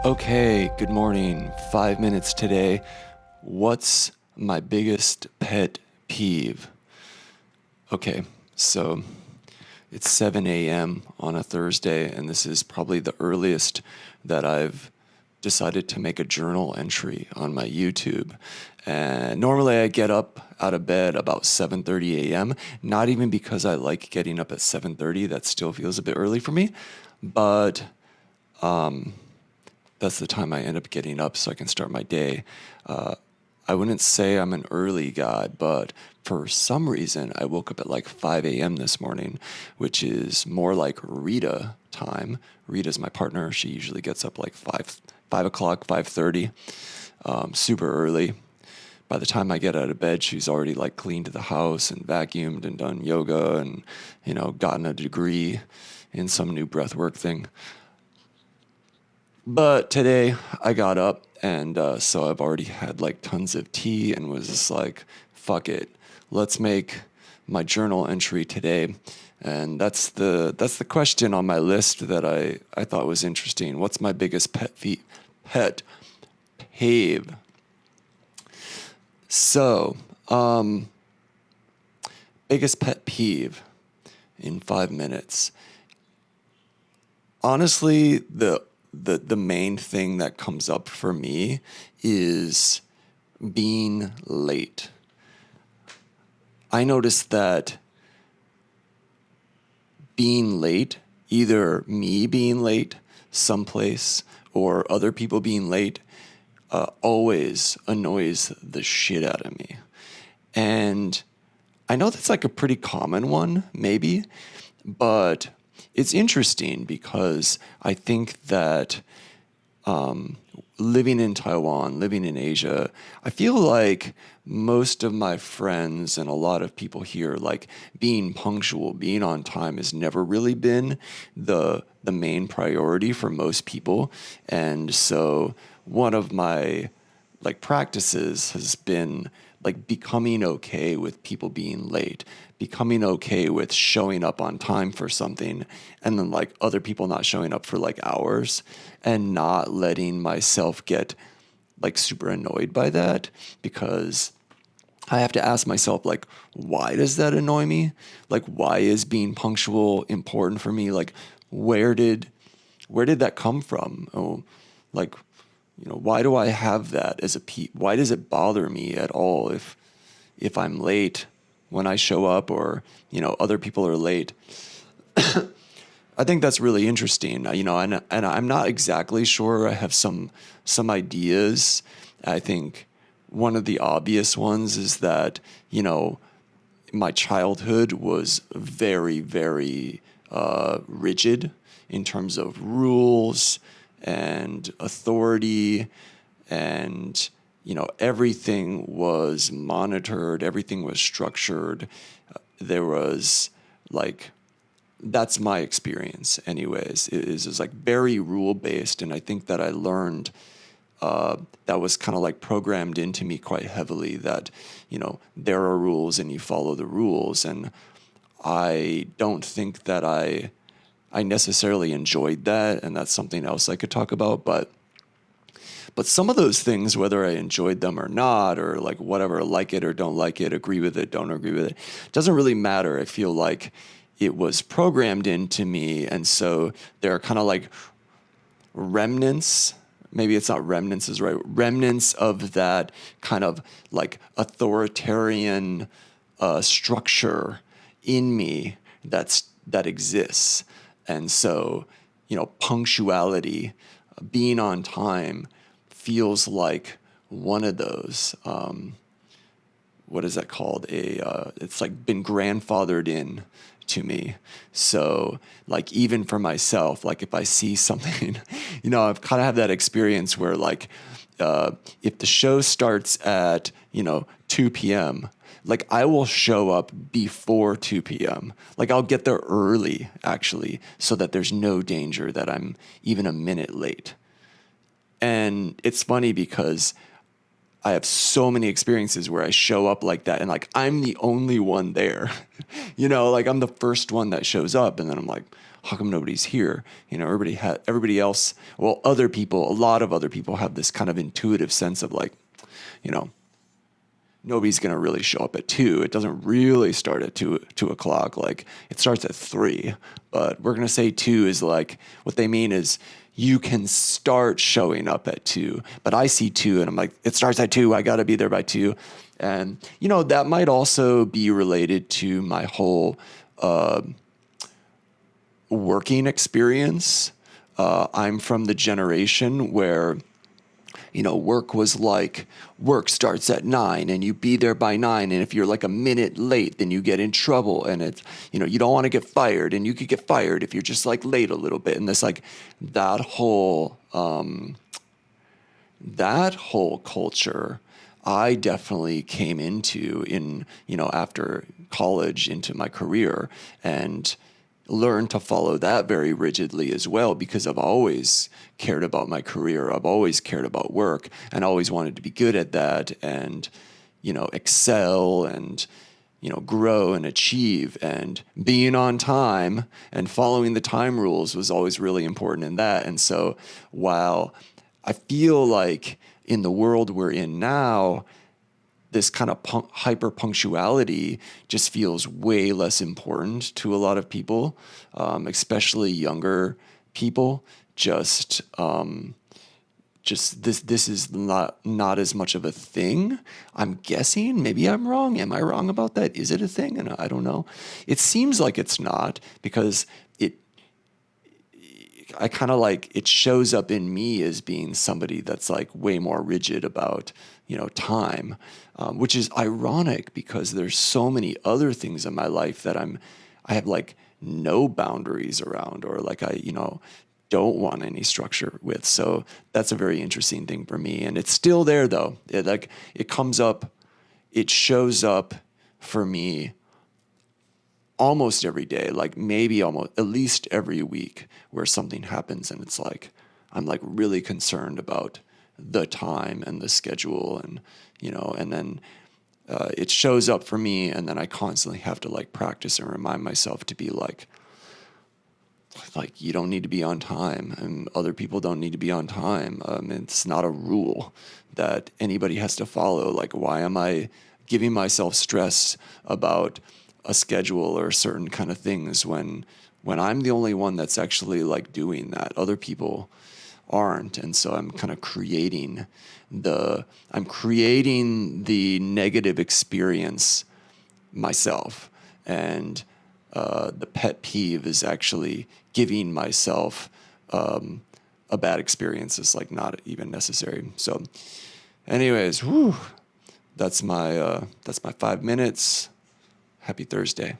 Okay, good morning. 5 minutes today. What's my biggest pet peeve? Okay, so it's 7 a.m. on a Thursday, and this is probably the earliest that I've decided to make a journal entry on my YouTube. And normally I get up out of bed about 7:30 a.m., not even because I like getting up at 7:30, that still feels a bit early for me, but that's the time I end up getting up so I can start my day. I wouldn't say I'm an early guy, but for some reason, I woke up at like 5 a.m. this morning, which is more like Rita time. Rita's my partner. She usually gets up like 5 o'clock, 5:30, super early. By the time I get out of bed, she's already like cleaned the house and vacuumed and done yoga and, gotten a degree in some new breathwork thing. But today I got up and so I've already had like tons of tea and was just like, fuck it, let's make my journal entry today. And that's the question on my list that I thought was interesting. What's my biggest pet peeve? So, biggest pet peeve in 5 minutes. Honestly, the main thing that comes up for me is being late. I noticed that being late, either me being late someplace or other people being late, always annoys the shit out of me. And I know that's like a pretty common one, maybe, but it's interesting because I think that living in Taiwan, living in Asia, I feel like most of my friends and a lot of people here, like being punctual, being on time has never really been the main priority for most people. And so one of my like practices has been like becoming okay with people being late, becoming okay with showing up on time for something, and then like other people not showing up for like hours, and not letting myself get like super annoyed by that, because I have to ask myself, like, why does that annoy me? Like, why is being punctual important for me? Like, where did that come from? Oh, like, why do I have that as a why does it bother me at all if I'm late when I show up, or, other people are late? I think that's really interesting, and I'm not exactly sure. I have some ideas. I think one of the obvious ones is that, my childhood was very, very rigid in terms of rules and authority, and everything was monitored, everything was structured. There was like That's my experience anyways, is like very rule based, and I think that I learned that was kind of like programmed into me quite heavily, that there are rules and you follow the rules. And I don't think that I necessarily enjoyed that, and that's something else I could talk about. But some of those things, whether I enjoyed them or not, or like whatever, like it or don't like it, agree with it, don't agree with it, doesn't really matter. I feel like it was programmed into me. And so there are kind of like remnants, maybe it's not remnants is right, remnants of that kind of like authoritarian structure in me that exists. And so, punctuality, being on time, feels like one of those. What is that called? It's like been grandfathered in to me. So like even for myself, like if I see something, I've kind of had that experience where like if the show starts at 2 p.m., like I will show up before 2 p.m. Like I'll get there early actually, so that there's no danger that I'm even a minute late. And it's funny because I have so many experiences where I show up like that and like I'm the only one there. Like I'm the first one that shows up, and then I'm like, how come nobody's here? Everybody else, well, other people, a lot of other people have this kind of intuitive sense of like, you know, nobody's going to really show up at 2. It doesn't really start at 2 o'clock. Like it starts at 3, but we're going to say 2 is like, what they mean is you can start showing up at 2, but I see 2 and I'm like, it starts at 2. I got to be there by 2. And, that might also be related to my whole working experience. I'm from the generation where work starts at 9 and you be there by 9. And if you're like a minute late, then you get in trouble, and it's, you don't want to get fired, and you could get fired if you're just like late a little bit. And this like that whole culture, I definitely came into after college into my career, and learned to follow that very rigidly as well, because I've always cared about my career. I've always cared about work and always wanted to be good at that and, excel and, grow and achieve, and being on time and following the time rules was always really important in that. And so while I feel like in the world we're in now, this kind of hyper punctuality just feels way less important to a lot of people, especially younger people. Just this is not as much of a thing. I'm guessing. Maybe I'm wrong. Am I wrong about that? Is it a thing? And I don't know. It seems like it's not, because I kind of like, it shows up in me as being somebody that's like way more rigid about, time, which is ironic because there's so many other things in my life that I have like no boundaries around, or like don't want any structure with. So that's a very interesting thing for me. And it's still there though. It comes up, it shows up for me almost every day, like maybe almost at least every week, where something happens and it's like I'm like really concerned about the time and the schedule, and and then it shows up for me, and then I constantly have to like practice and remind myself to be like you don't need to be on time, and other people don't need to be on time. It's not a rule that anybody has to follow. Like, why am I giving myself stress about a schedule or certain kind of things when I'm the only one that's actually like doing that? Other people aren't. And so I'm kind of creating the negative experience myself. And the pet peeve is actually giving myself a bad experience. It's like not even necessary. So anyways, that's my 5 minutes. Happy Thursday.